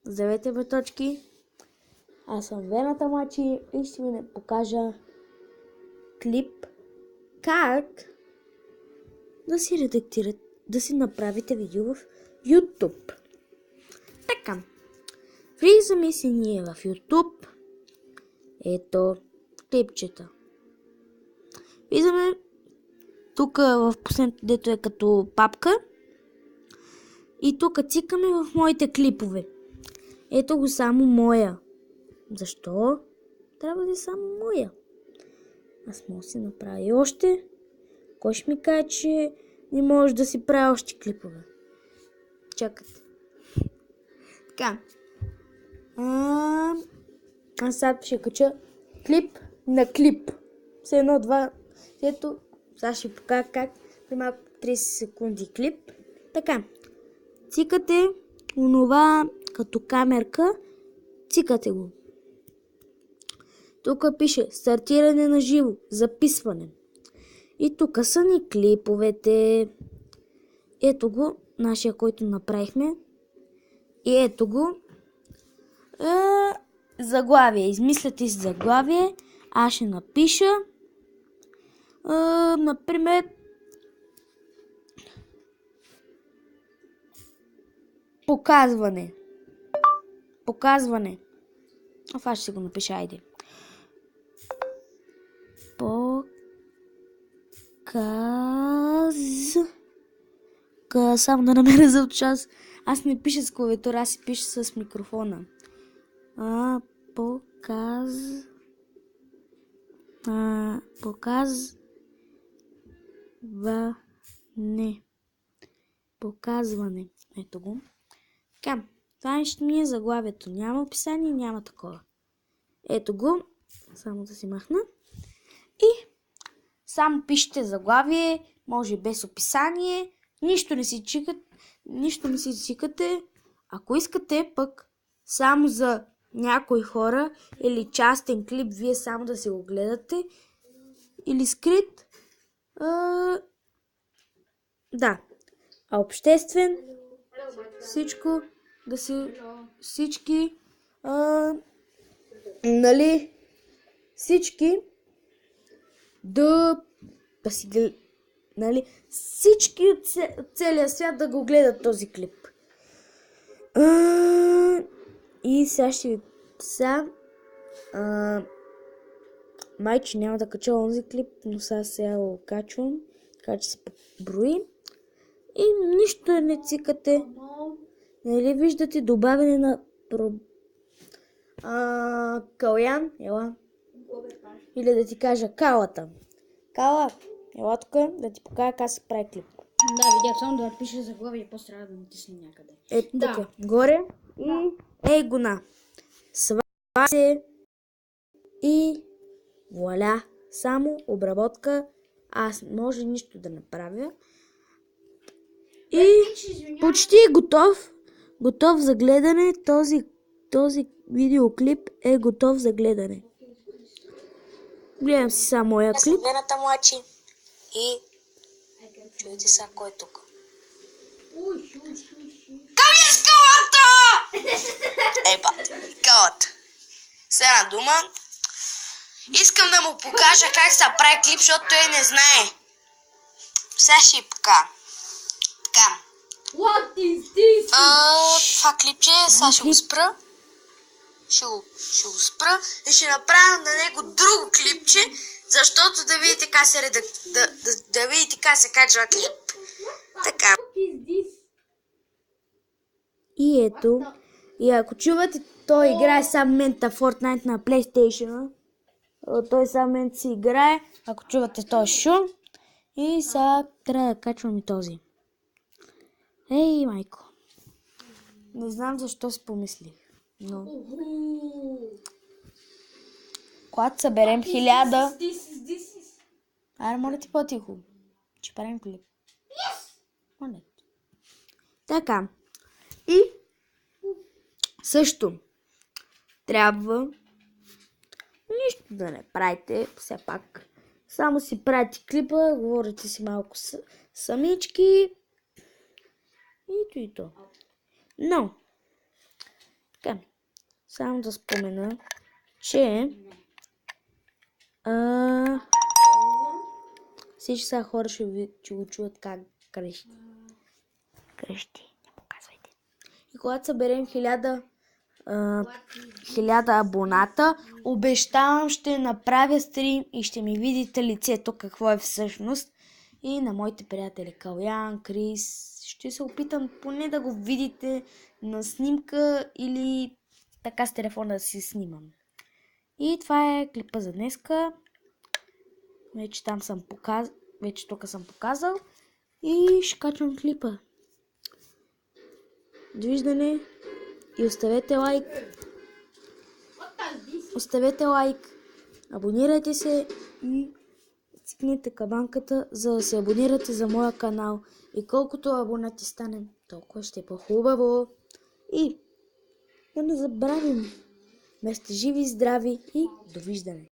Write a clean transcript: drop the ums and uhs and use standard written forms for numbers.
Здравейте, браточки! Аз съм Вената Мачи и ще ви покажа клип как да си направите видео в YouTube. Така, влизаме си ние в YouTube. Ето клипчета. Влизаме тук в последното, дето е като папка. И тук цикаме в моите клипове. Ето го само моя. Защо? Трябва да е само моя. Аз мога да си направя и още. Кой ще ми каже, че не може да си правя още клипове? Чакайте. Така. Аз сега ще кача клип на клип. С едно, два. Ето, сега ще покажа как при малко 30 секунди клип. Така. Цикате онова като камерка. Цикате го. Тук пише стартиране на живо, записване. И тук са ни клиповете. Ето го, нашия, който направихме. И ето го. Заглавие. Измисляте си заглавие. Аз ще напиша. Например. Показване. Това ще си го напиша, айде. Само да намеря за час. Аз не пиша с клавиатура, аз си пиша с микрофона. Показване. Ето го. Така, това ще ми е заглавието. Няма описание, няма такова. Ето го. Само да си махна. И само пишете заглавие, може без описание. Нищо не си цикате. Ако искате пък само за някои хора или частен клип, вие само да си го гледате. Или скрит. Да. А обществен всичко да си всички всички да си всички от целия свят да го гледат този клип. И сега ще ви майче няма да кача онзи клип, но сега го качвам, така че се брои. И нищо не цикате. Нали виждате добавяне на Калян, ела. Или да ти кажа Калата. Кала, ела тук да ти покажа как се прави клип. Да, видях, само да напиша заглавие и после трябва да натисне някъде. Ето тук, горе и гона. Сваля се и вуаля. Само обработка. Аз може нищо да направя. И почти е готов. Готов за гледане. Този видеоклип е готов за гледане. Гледам си само моя клип. Вената Мачи и чуете сега кой е тук. Към е скалата! Скалата. С една дума. Искам да му покажа как се прави клип, защото той не знае. Сега ще й покажа. Така. What is this? Това клипче, сега ще го спра. Ще го спра и ще направя на него друго клипче, защото да видите как се да видите как се качва клип. Така. И ето. И ако чувате, той играе сам момента Fortnite на PlayStation. Той сам момент си играе. Ако чувате този шум. И сега трябва да качвам и този. Ей, майко. Не знам защо си помислих. Но когато съберем 1000... Айде, моля ти по-тихо. Ще правим клип. Моля. Така. И също трябва нищо да не правите. Все пак. Само си правите клипа, говорите си малко самички. И то. Но Така, само да спомена, че всички сега хора ще го чуят как крещи. Крещи, не показвайте. И когато съберем 1000 абоната, обещавам, ще направя стрим и ще ми видите лицето какво е всъщност. И на моите приятели Калян, Крис, ще се опитам поне да го видите на снимка или така с телефона да си снимам. И това е клипа за днеска. Вече тук съм показал и ще качвам клипа. Довиждане и оставете лайк. Абонирайте се и цикнете камбанката, за да се абонирате за моя канал. И колкото абонати станем, толкова ще е по-хубаво. И да не забравим, да сте живи и здрави и довиждане.